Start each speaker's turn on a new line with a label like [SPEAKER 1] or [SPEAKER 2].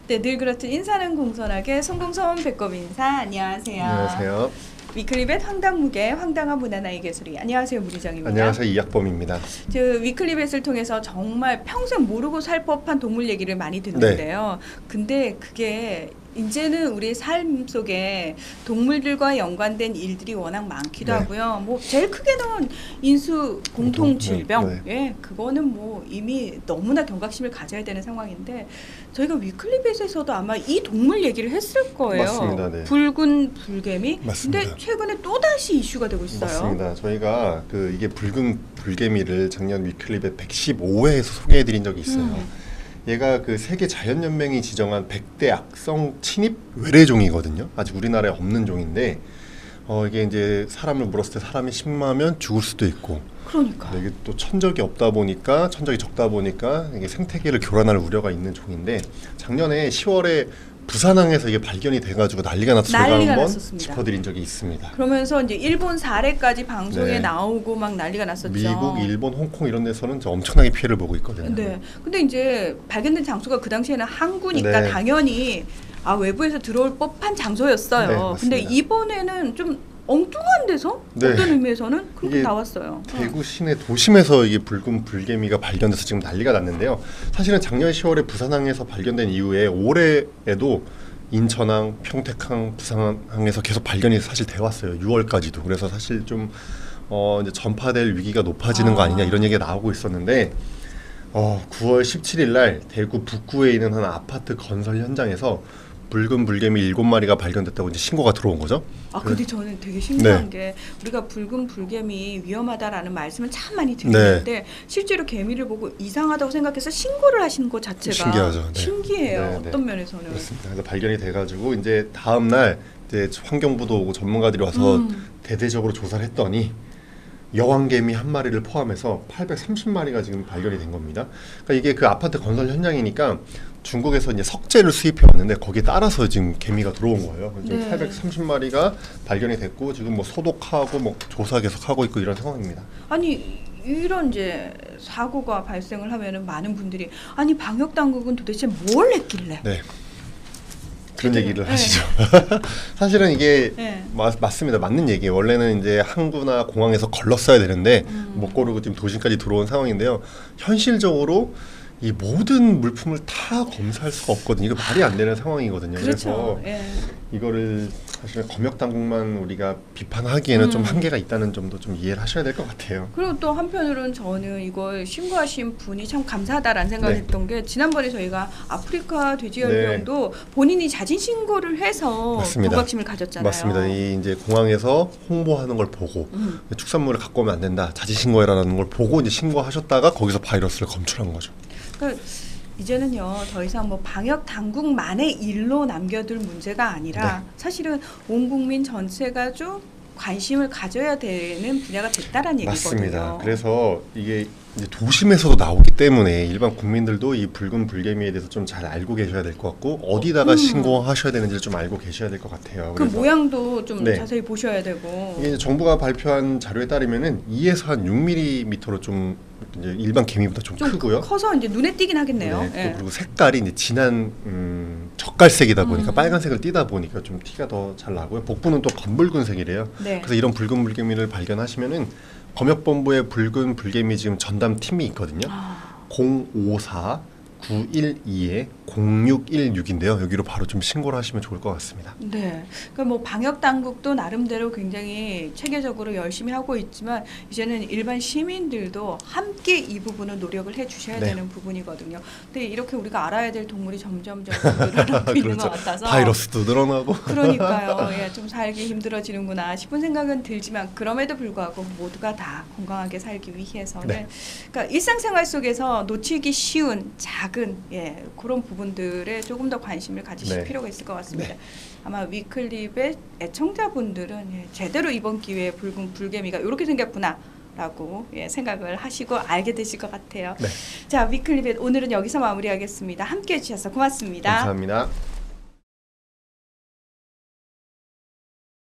[SPEAKER 1] 네, 늘 그렇듯 인사는 공손하게 송공손 배꼽 인사. 안녕하세요.
[SPEAKER 2] 안녕하세요.
[SPEAKER 1] 위클리벳 황당무계 황당한 문화나이 개소리. 안녕하세요, 문희정입니다.
[SPEAKER 2] 안녕하세요, 이학범입니다.
[SPEAKER 1] 저 위클리벳을 통해서 정말 평생 모르고 살 법한 동물 얘기를 많이 듣는데요. 근데 그게 이제는 우리 삶 속에 동물들과 연관된 일들이 워낙 많기도 하고요. 뭐 제일 크게는 인수 공통 질병. 예, 그거는 뭐 이미 너무나 경각심을 가져야 되는 상황인데 저희가 위클리벳에서도 아마 이 동물 얘기를 했을 거예요.
[SPEAKER 2] 맞습니다. 네.
[SPEAKER 1] 붉은 불개미.
[SPEAKER 2] 맞습니다.
[SPEAKER 1] 근데 최근에 또 다시 이슈가 되고 있어요.
[SPEAKER 2] 맞습니다. 저희가 이게 붉은 불개미를 작년 위클리벳 115회에서 소개해드린 적이 있어요. 얘가 세계 자연연맹이 지정한 100대 악성 침입 외래종이거든요. 아직 우리나라에 없는 종인데 이게 이제 사람을 물었을 때 사람이 심하면 죽을 수도 있고.
[SPEAKER 1] 그러니까.
[SPEAKER 2] 이게 또 천적이 적다 보니까 이게 생태계를 교란할 우려가 있는 종인데 작년에 10월에 부산항에서 이게 발견이 돼가지고 난리가 나서 제가 한번 짚어드린 적이 있습니다.
[SPEAKER 1] 그러면서 이제 일본 사례까지 방송에 나오고 막 난리가 났었죠.
[SPEAKER 2] 미국, 일본, 홍콩 이런 데서는 엄청나게 피해를 보고 있거든요.
[SPEAKER 1] 네. 근데 이제 발견된 장소가 그 당시에는 항구니까 당연히 외부에서 들어올 법한 장소였어요. 근데 이번에는 좀 엉뚱한 데서 어떤 의미에서는 그렇게 나왔어요.
[SPEAKER 2] 대구 시내 도심에서 이게 붉은 불개미가 발견돼서 지금 난리가 났는데요. 사실은 작년 10월에 부산항에서 발견된 이후에 올해에도 인천항, 평택항, 부산항에서 계속 발견이 사실 돼 왔어요. 6월까지도. 그래서 사실 좀 이제 전파될 위기가 높아지는 거 아니냐 이런 얘기가 나오고 있었는데 9월 17일 날 대구 북구에 있는 한 아파트 건설 현장에서 붉은 불개미 7마리가 발견됐다고 이제 신고가 들어온 거죠.
[SPEAKER 1] 근데 저는 되게 신기한 게 우리가 붉은 불개미 위험하다라는 말씀을 참 많이 드리는데 실제로 개미를 보고 이상하다고 생각해서 신고를 하시는 것 자체가
[SPEAKER 2] 신기하죠.
[SPEAKER 1] 신기해요. 어떤 면에서는.
[SPEAKER 2] 그렇습니다. 그래서 발견이 돼가지고 이제 다음 날 이제 환경부도 오고 전문가들이 와서 대대적으로 조사를 했더니 여왕개미 한 마리를 포함해서 830마리가 지금 발견이 된 겁니다. 그러니까 이게 그 아파트 건설 현장이니까 중국에서 이제 석재를 수입해 왔는데 거기에 따라서 지금 개미가 들어온 거예요. 지금 830마리가 발견이 됐고 지금 뭐 소독하고 뭐 조사 계속 하고 있고 이런 상황입니다.
[SPEAKER 1] 아니 이런 이제 사고가 발생을 하면은 많은 분들이 아니 방역 당국은 도대체 뭘 했길래?
[SPEAKER 2] 그런 얘기를 하시죠. 사실은 이게 맞습니다. 맞는 얘기예요. 원래는 이제 항구나 공항에서 걸렀어야 되는데 못 고르고 지금 도심까지 들어온 상황인데요. 현실적으로 이 모든 물품을 다 검사할 수가 없거든요. 이거 말이 안 되는 상황이거든요.
[SPEAKER 1] 그렇죠.
[SPEAKER 2] 그래서 이거를 사실 검역 당국만 우리가 비판하기에는 좀 한계가 있다는 점도 좀 이해를 하셔야 될 것 같아요.
[SPEAKER 1] 그리고 또 한편으로는 저는 이걸 신고하신 분이 참 감사하다라는 생각을 했던 게 지난번에 저희가 아프리카 돼지열병도 본인이 자진 신고를 해서 경각심을 가졌잖아요.
[SPEAKER 2] 맞습니다. 이 이제 공항에서 홍보하는 걸 보고 축산물을 갖고 오면 안 된다, 자진 신고해라라는 걸 보고 이제 신고하셨다가 거기서 바이러스를 검출한 거죠.
[SPEAKER 1] 그러니까 이제는요 더 이상 뭐 방역 당국만의 일로 남겨둘 문제가 아니라 사실은 온 국민 전체가 좀 관심을 가져야 되는 분야가 됐다라는 얘기거든요.
[SPEAKER 2] 맞습니다. 그래서 이게 이제 도심에서도 나오기 때문에 일반 국민들도 이 붉은 불개미에 대해서 좀 잘 알고 계셔야 될 것 같고 어디다가 신고하셔야 되는지를 좀 알고 계셔야 될 것 같아요.
[SPEAKER 1] 그 모양도 좀 자세히 보셔야 되고.
[SPEAKER 2] 이게 정부가 발표한 자료에 따르면은 2에서 한 6mm로 좀 이제 일반 개미보다 좀 크고요.
[SPEAKER 1] 커서 이제 눈에 띄긴 하겠네요.
[SPEAKER 2] 그리고 색깔이 이제 진한 젓갈색이다 보니까 빨간색을 띠다 보니까 좀 티가 더 잘 나고요. 복부는 또 검붉은색이래요. 그래서 이런 붉은 불개미를 발견하시면은 검역본부의 붉은 불개미 지금 전담 팀이 있거든요. 054 912에 0616인데요. 여기로 바로 좀 신고를 하시면 좋을 것 같습니다.
[SPEAKER 1] 네, 그러니까 뭐 방역 당국도 나름대로 굉장히 체계적으로 열심히 하고 있지만 이제는 일반 시민들도 함께 이 부분을 노력을 해주셔야 되는 부분이거든요. 근데 이렇게 우리가 알아야 될 동물이 점점 늘어나고 있는 것 같아서
[SPEAKER 2] 바이러스도 늘어나고
[SPEAKER 1] 그러니까요. 좀 살기 힘들어지는구나 싶은 생각은 들지만 그럼에도 불구하고 모두가 다 건강하게 살기 위해서는 그러니까 일상생활 속에서 놓치기 쉬운 작은 그런 부분들에 조금 더 관심을 가지실 필요가 있을 것 같습니다. 아마 위클립의 애청자분들은 제대로 이번 기회에 붉은 불개미가 이렇게 생겼구나 라고 생각을 하시고 알게 되실 것 같아요. 자, 위클립의 오늘은 여기서 마무리하겠습니다. 함께해 주셔서 고맙습니다.
[SPEAKER 2] 감사합니다.